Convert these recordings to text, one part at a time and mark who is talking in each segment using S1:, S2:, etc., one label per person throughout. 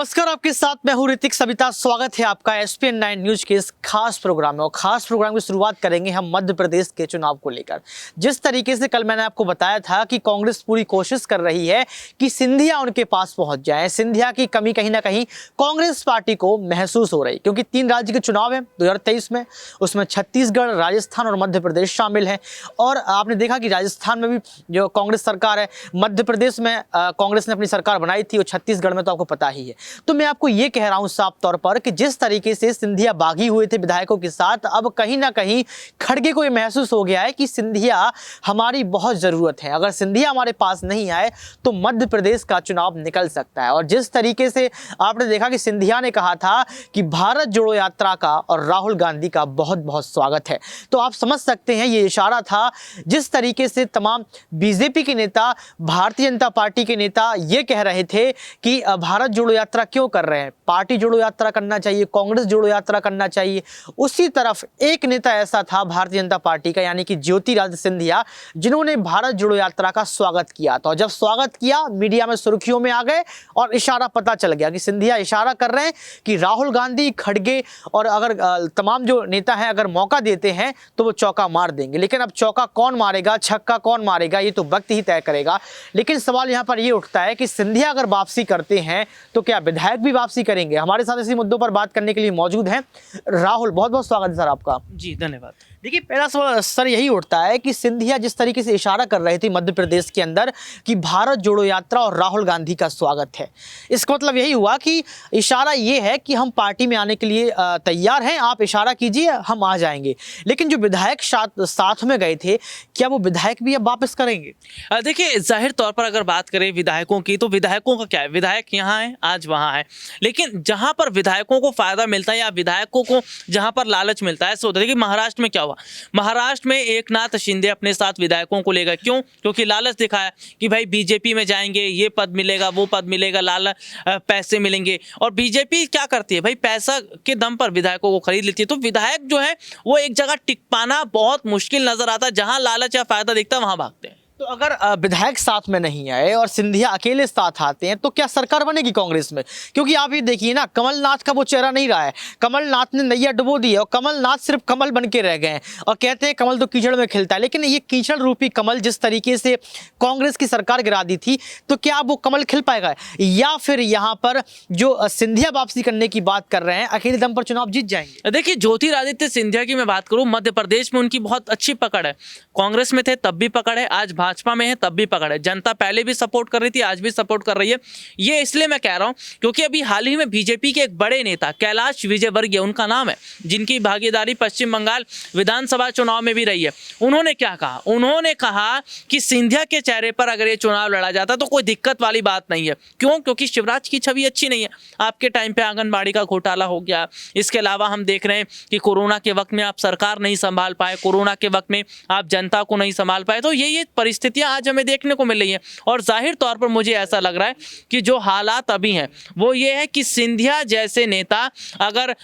S1: नमस्कार, आपके साथ मैं हूं ऋतिक सविता। स्वागत है आपका एसपीएन 9 न्यूज के इस खास प्रोग्राम में। और खास प्रोग्राम की शुरुआत करेंगे हम मध्य प्रदेश के चुनाव को लेकर। जिस तरीके से कल मैंने आपको बताया था कि कांग्रेस पूरी कोशिश कर रही है कि सिंधिया उनके पास पहुंच जाए। सिंधिया की कमी कहीं ना कहीं कांग्रेस पार्टी को महसूस हो रही, क्योंकि 3 राज्य के चुनाव है 2023 में। उसमें छत्तीसगढ़, राजस्थान और मध्य प्रदेश शामिल है। और आपने देखा कि राजस्थान में भी जो कांग्रेस सरकार है, मध्य प्रदेश में कांग्रेस ने अपनी सरकार बनाई थी, और छत्तीसगढ़ में तो आपको पता ही है। तो मैं आपको ये कह रहा हूं साफ तौर पर कि जिस तरीके से सिंधिया बागी हुए थे विधायकों के साथ, अब कहीं ना कहीं खड़गे को ये महसूस हो गया है कि सिंधिया हमारी बहुत जरूरत है। अगर सिंधिया हमारे पास नहीं आए तो मध्य प्रदेश का चुनाव निकल सकता है। और जिस तरीके से आपने देखा कि सिंधिया ने कहा था कि भारत जोड़ो यात्रा का और राहुल गांधी का बहुत बहुत स्वागत है, तो आप समझ सकते हैं ये इशारा था। जिस तरीके से तमाम बीजेपी के नेता, भारतीय जनता पार्टी के नेता ये कह रहे थे कि भारत जोड़ो यात्रा क्यों कर रहे हैं, पार्टी जोड़ो यात्रा करना चाहिए, कांग्रेस जोड़ो यात्रा करना चाहिए। उसी तरफ एक नेता ऐसा था भारतीय जनता पार्टी का, यानी कि ज्योतिरादित्य सिंधिया, जिन्होंने भारत जोड़ो यात्रा का स्वागत किया। तो जब स्वागत किया, मीडिया में सुर्खियों में आ गए और इशारा पता चल गया कि सिंधिया इशारा कर रहे हैं कि राहुल गांधी, खड़गे और अगर तमाम जो नेता हैं अगर मौका देते हैं तो वो चौका मार देंगे। लेकिन अब चौका कौन मारेगा, छक्का कौन मारेगा, ये तो वक्त ही तय करेगा। लेकिन सवाल यहाँ पर ये उठता है कि सिंधिया अगर वापसी करते हैं तो क्या विधायक भी वापसी करेंगे? हमारे साथ इसी मुद्दों पर बात करने के लिए मौजूद हैं राहुल। बहुत बहुत स्वागत है सर आपका।
S2: जी धन्यवाद।
S1: देखिए, पहला सवाल सर यही उठता है कि सिंधिया जिस तरीके से इशारा कर रहे थे मध्य प्रदेश के अंदर कि भारत जोड़ो यात्रा और राहुल गांधी का स्वागत है, इसका मतलब यही हुआ कि इशारा ये है कि हम पार्टी में आने के लिए तैयार हैं, आप इशारा कीजिए, हम आ जाएंगे। लेकिन जो विधायक साथ में गए थे, क्या वो विधायक भी अब वापस करेंगे?
S2: देखिए, जाहिर तौर पर अगर बात करें विधायकों की, तो विधायकों का क्या है, विधायक यहाँ है, आज वहाँ है। लेकिन जहाँ पर विधायकों को फायदा मिलता है या विधायकों को जहाँ पर लालच मिलता है, सो देखिए महाराष्ट्र में क्या हुआ। महाराष्ट्र में एकनाथ शिंदे अपने साथ विधायकों को लेकर, क्यों? क्योंकि लालच दिखाया कि भाई बीजेपी में जाएंगे, ये पद मिलेगा, वो पद मिलेगा, पैसे मिलेंगे। और बीजेपी क्या करती है भाई, पैसा के दम पर विधायकों को खरीद लेती है। तो विधायक जो है वो एक जगह टिक पाना बहुत मुश्किल नजर आता है। जहां लालच या फायदा दिखता है वहां भागते हैं।
S1: तो अगर विधायक साथ में नहीं आए और सिंधिया अकेले साथ आते हैं तो क्या सरकार बनेगी कांग्रेस में? क्योंकि आप ये देखिए ना, कमलनाथ का वो चेहरा नहीं रहा है। कमलनाथ ने नैया डुबो दी है और कमलनाथ सिर्फ कमल बन के रह गए हैं। और कहते हैं कमल तो कीचड़ में खिलता है, लेकिन ये कीचड़ रूपी कमल जिस तरीके से कांग्रेस की सरकार गिरा दी थी, तो क्या वो कमल खिल पाएगा? या फिर यहाँ पर जो सिंधिया वापसी करने की बात कर रहे हैं, अकेले दम पर चुनाव जीत जाएंगे?
S2: देखिए, ज्योतिरादित्य सिंधिया की मैं बात करूं, मध्य प्रदेश में उनकी बहुत अच्छी पकड़ है। कांग्रेस में थे तब भी पकड़ है, आज भाजपा में है तब भी पकड़ है। जनता पहले भी सपोर्ट कर रही थी, आज भी सपोर्ट कर रही है। ये इसलिए मैं कह रहा हूं क्योंकि अभी हाल ही में बीजेपी के एक बड़े नेता कैलाश विजयवर्गीय, उनका नाम है, जिनकी भागीदारी पश्चिम बंगाल विधानसभा चुनाव में भी रही है। उन्होंने क्या कहा? उन्होंने कहा कि सिंधिया के चेहरे पर अगर ये चुनाव लड़ा जाता तो कोई दिक्कत वाली बात नहीं है। क्यों? क्योंकि शिवराज की छवि अच्छी नहीं है। आपके टाइम पे आंगनबाड़ी का घोटाला हो गया। इसके अलावा हम देख रहे हैं कि कोरोना के वक्त में आप सरकार नहीं संभाल पाए, कोरोना के वक्त में आप जनता को नहीं संभाल पाए। तो ये परिस्थितियां आज हमें देखने को मिल रही है। और जाहिर तौर पर मुझे ऐसा लग रहा है कि जो हालात अभी हैं वो ये है कि सिंधिया जैसे नेता अगर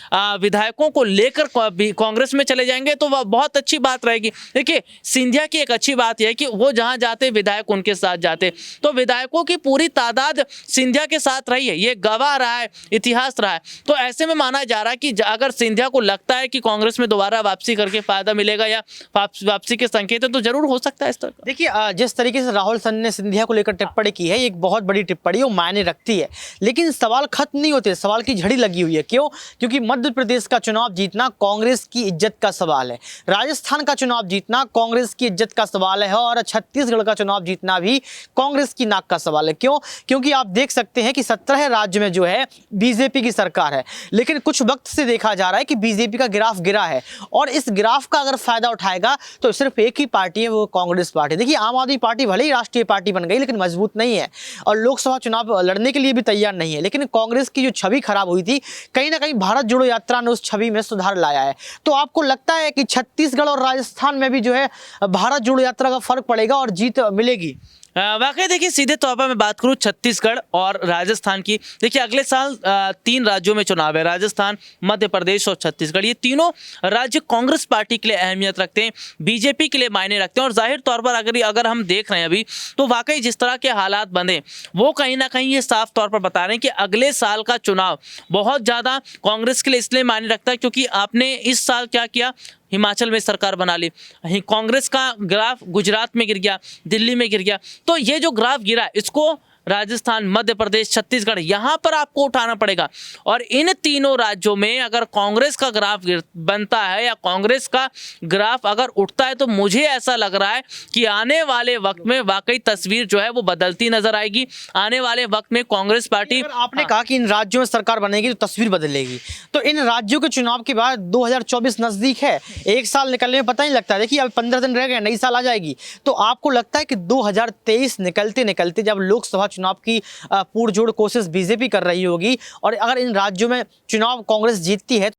S2: विधायकों को लेकर कांग्रेस में चले जाएंगे तो वह बहुत अच्छी बात रहेगी। देखिए, सिंधिया की एक अच्छी बात यह है कि वो जहां जाते विधायक उनके साथ जाते, तो विधायकों की पूरी तादाद सिंधिया के साथ रही है। ये गवाह रहा है, इतिहास रहा है। तो ऐसे में माना जा रहा है कि अगर सिंधिया को लगता है कि कांग्रेस में दोबारा वापसी करके फायदा मिलेगा या वापसी के संकेत है, तो जरूर हो सकता है इस तरह।
S1: देखिए, जिस तरीके से राहुल ने सिंधिया को लेकर टिप्पणी की है, एक बहुत बड़ी टिप्पणी, वो मायने रखती है। लेकिन सवाल खत्म नहीं होते, सवाल की झड़ी लगी हुई है। क्यों? क्योंकि मध्य प्रदेश का चुनाव जीतना कांग्रेस की इज्जत का सवाल है, राजस्थान का चुनाव जीतना कांग्रेस की इज्जत का सवाल है, और छत्तीसगढ़ का चुनाव जीतना भी कांग्रेस की नाक का सवाल है। क्यों? क्योंकि आप देख सकते हैं कि 17 राज्य में जो है बीजेपी की सरकार है, लेकिन कुछ वक्त से देखा जा रहा है कि बीजेपी का ग्राफ गिरा है। और इस ग्राफ का अगर फायदा उठाएगा तो सिर्फ एक ही पार्टी है, वो कांग्रेस पार्टी। देखिए, आम आदमी पार्टी भले ही राष्ट्रीय पार्टी बन गई, लेकिन मजबूत नहीं है और लोकसभा चुनाव लड़ने के लिए भी तैयार नहीं है। लेकिन कांग्रेस की जो छवि खराब हुई थी, कहीं ना कहीं भारत जोड़ो यात्रा ने उस छवि में सुधार लाया है। तो आपको लगता है कि छत्तीसगढ़ और राजस्थान में भी जो है भारत जोड़ो यात्रा का फर्क पड़ेगा और जीत मिलेगी?
S2: वाकई देखिए, सीधे तौर पर मैं बात करूं छत्तीसगढ़ और राजस्थान की, देखिए अगले साल 3 राज्यों में चुनाव है, राजस्थान, मध्य प्रदेश और छत्तीसगढ़। ये तीनों राज्य कांग्रेस पार्टी के लिए अहमियत रखते हैं, बीजेपी के लिए मायने रखते हैं। और जाहिर तौर पर अगर हम देख रहे हैं अभी, तो वाकई जिस तरह के हालात बने वो कहीं ना कहीं ये साफ तौर पर बता रहे हैं कि अगले साल का चुनाव बहुत ज़्यादा कांग्रेस के लिए इसलिए मायने रखता है क्योंकि आपने इस साल क्या किया, हिमाचल में सरकार बना ली, कांग्रेस का ग्राफ गुजरात में गिर गया, दिल्ली में गिर गया। तो ये जो ग्राफ गिरा, इसको राजस्थान, मध्य प्रदेश, छत्तीसगढ़, यहाँ पर आपको उठाना पड़ेगा। और इन तीनों राज्यों में अगर कांग्रेस का ग्राफ बनता है या कांग्रेस का ग्राफ अगर उठता है, तो मुझे ऐसा लग रहा है कि आने वाले वक्त में वाकई तस्वीर जो है वो बदलती नजर आएगी। आने वाले वक्त में कांग्रेस पार्टी,
S1: अगर आपने कहा कि इन राज्यों में सरकार बनेगी तो तस्वीर बदलेगी, तो इन राज्यों के चुनाव के बाद 2024 नजदीक है, एक साल निकलने में पता नहीं लगता है। देखिए अब 15 दिन रह गए, नई साल आ जाएगी। तो आपको लगता है कि 2023 निकलते निकलते जब लोकसभा चुनाव की पुरजोर कोशिश बीजेपी कर रही होगी और अगर इन राज्यों में चुनाव कांग्रेस जीतती है,